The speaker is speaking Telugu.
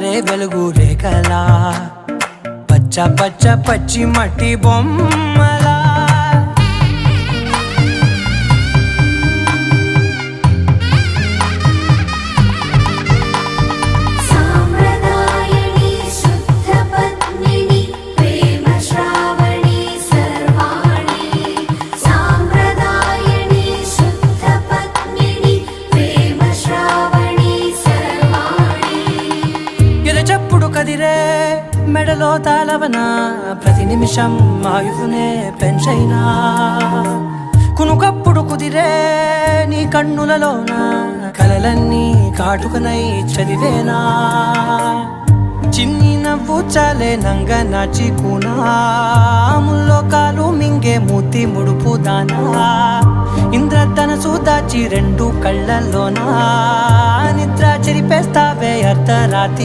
జారే వెలుగు రేఖలా పచ్చ పచ్చ పచ్చి మట్టి బొమ్మలా చెప్పుడు కదిరే మెడలో తాళవన ప్రతి నిమిషం ఆయుధునే పెంచైనా కునుకప్పుడు కుదిరే నీ కన్నులలోన కలలన్నీ కాటుకనై చదివేనా చిన్ని నవ్వు చాలే నంగ నాచి కూనాముల్లో కాలు మింగే మూతి ముడుపు దానా ఇంద్రధనసు దాచి రెండు కళ్ళల్లోనా నిద్ర చెరిపేస్తావే అర్ధరాత్రి